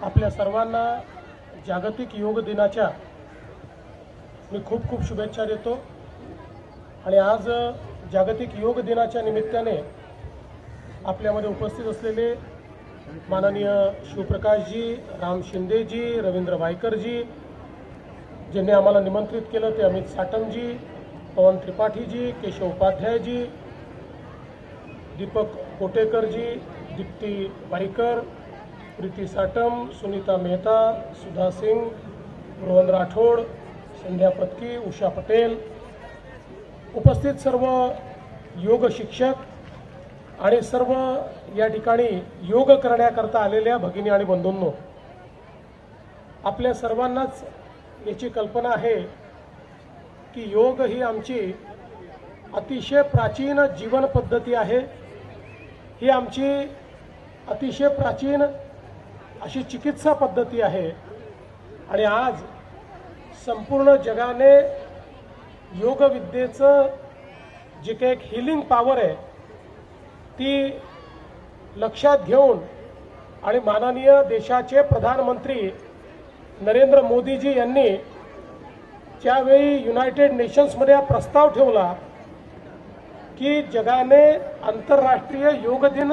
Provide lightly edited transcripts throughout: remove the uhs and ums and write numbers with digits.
आपल्या सर्वांना जागतिक योग दिनाच्या मी खूप खूप शुभेच्छा देतो। आणि आज जागतिक योग दिनाच्या निमित्ताने आपल्यामध्ये उपस्थित असलेले माननीय शिवप्रकाशजी, राम शिंदेजी, रवींद्र वायकरजी, ज्यांनी आम्हाला निमंत्रित केलं ते अमित साटमजी, पवन त्रिपाठीजी, केशव उपाध्यायजी, दीपक कोटेकरजी, दीप्ती वाईकर, प्रीती साटम, सुनीता मेहता, सुधा सिंग, रोहन राठोड, संध्या पत्की, उषा पटेल, उपस्थित सर्व योग शिक्षक आणि सर्व या ठिकाणी योग करण्याकरता आलेल्या भगिनी आणि बंधूंनो, आपल्या सर्वांनाच याची कल्पना आहे की योग ही आमची अतिशय प्राचीन जीवन पद्धती आहे। ही आमची अतिशय प्राचीन अशी चिकित्सा पद्धती आहे। आणि आज संपूर्ण जगाने योग विद्येचं जे काही एक हिलिंग पॉवर आहे ती लक्षात घेऊन आणि माननीय देशाचे प्रधानमंत्री नरेंद्र मोदीजी यांनी ज्यावेळी युनायटेड नेशन्समध्ये हा प्रस्ताव ठेवला की जगाने आंतरराष्ट्रीय योग दिन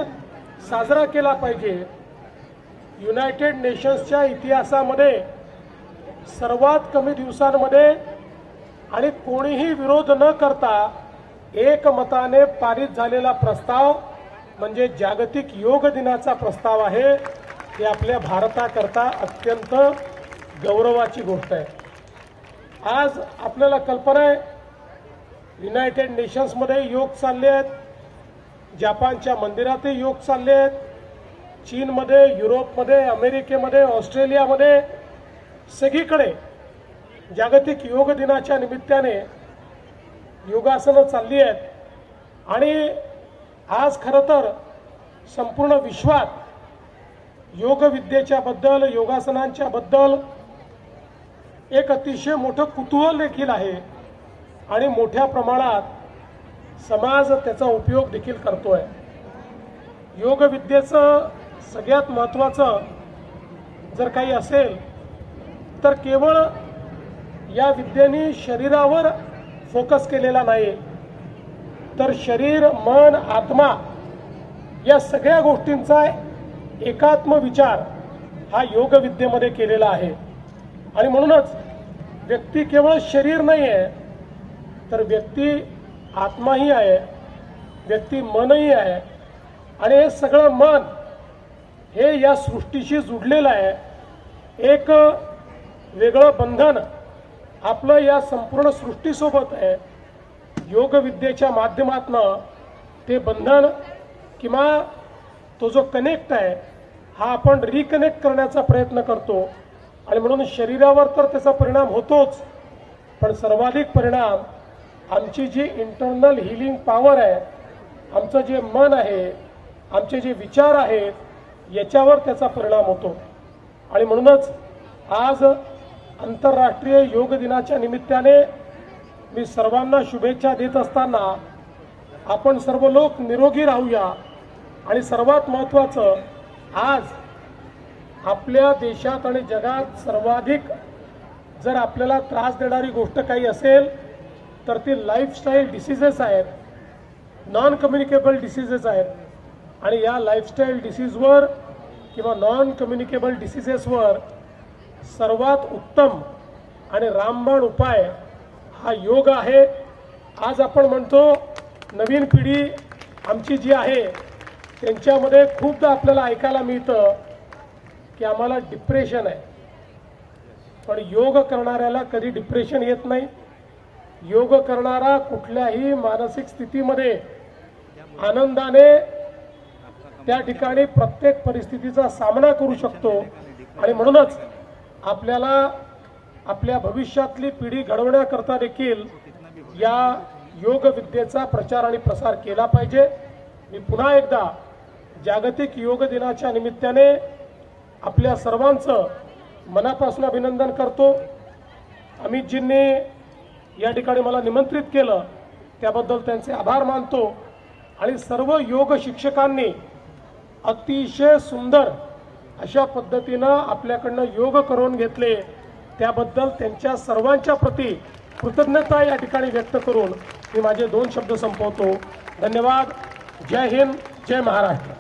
साजरा केला पाहिजे, युनायटेड नेशन्सच्या इतिहासामध्ये सर्वात कमी दिवसांमध्ये आणि कोणीही विरोध न करता एकमताने पारित झालेला प्रस्ताव म्हणजे जागतिक योग दिनाचा प्रस्ताव आहे। ही आपल्या भारताकरता अत्यंत गौरवाची गोष्ट आहे। आज आपल्याला कल्पना आहे युनायटेड नेशन्समध्ये योग चालले आहेत, जपानच्या मंदिरातही योग चालले आहेत, चीनमध्ये, युरोपमध्ये, अमेरिकेमध्ये, ऑस्ट्रेलियामध्ये सगळीकडे जागतिक योग दिनाच्या निमित्ताने योगासनं चालली आहेत। आणि आज खरं तर संपूर्ण विश्वात योग विद्येच्या बद्दल, योगासनांच्या बद्दल एक अतिशय मोठं कुतूहल देखील आहे आणि मोठ्या प्रमाणात समाज त्याचा उपयोग देखील करतोय। योग विद्येचं सगळ्यात महत्त्वाचं जर काही असेल तर केवळ या विद्येने शरीरावर फोकस केलेला नाही, तर शरीर, मन, आत्मा या सगळ्या गोष्टींचा एकात्म विचार हा योग विद्येमध्ये केलेला आहे। आणि म्हणूनच व्यक्ती केवळ शरीर नाही आहे, तर व्यक्ती आत्माही आहे, व्यक्ती मनही आहे। आणि हे सगळं मन हे या सृष्टीशी जुडलेलं आहे। एक वेगळं बंधन आपलं या संपूर्ण सृष्टीसोबत आहे। योग विद्येच्या माध्यमातून ते बंधन किंवा तो जो कनेक्ट आहे हा आपण रिकनेक्ट करण्याचा प्रयत्न करतो। आणि म्हणून शरीरावर तर त्याचा परिणाम होतोच, पण सर्वाधिक परिणाम आमची जी इंटरनल हिलिंग पॉवर आहे, आमचं जे मन आहे, आमचे जे विचार आहेत याच्यावर त्याचा परिणाम होतो। आणि म्हणूनच आज आंतरराष्ट्रीय योग दिनाच्या निमित्ताने मी सर्वांना शुभेच्छा देत असताना आपण सर्व लोक निरोगी राहूया। आणि सर्वात महत्त्वाचं, आज आपल्या देशात आणि जगात सर्वाधिक जर आपल्याला त्रास देणारी गोष्ट काही असेल तर ती लाईफस्टाईल डिसीजेस आहेत, नॉन कम्युनिकेबल डिसीजेस आहेत। आणि या लाईफस्टाईल डिसीजवर किंवा नॉन कम्युनिकेबल डिसीजेसवर सर्वात उत्तम आणि रामबाण उपाय हा योग आहे। आज आपण म्हणतो नवीन पिढी आमची जी आहे त्यांच्यामध्ये खूपदा आपल्याला ऐकायला मिळतं की आम्हाला डिप्रेशन आहे, पण योग करणाऱ्याला कधी डिप्रेशन येत नाही। योग करणारा कुठल्याही मानसिक स्थितीमध्ये आनंदाने त्या ठिकाणी प्रत्येक परिस्थितीचा सामना करू शकतो। आणि म्हणूनच आपल्याला आपल्या भविष्यातली पिढी घडवण्याकरता देखील या योग विद्येचा प्रचार आणि प्रसार केला पाहिजे। मी पुन्हा एकदा जागतिक योग दिनाच्या निमित्ताने आपल्या सर्वांचं मनापासून अभिनंदन करतो। अमितजींनी या ठिकाणी मला निमंत्रित केलं त्याबद्दल त्यांचे आभार मानतो। आणि सर्व योग शिक्षकांनी अतिशय सुंदर अशा पद्धतीनं आपल्याकडनं योग करून घेतले, त्याबद्दल त्यांच्या सर्वांच्या प्रती कृतज्ञता या ठिकाणी व्यक्त करून मी माझे 2 शब्द संपवतो. धन्यवाद. जय हिंद, जय महाराष्ट्र.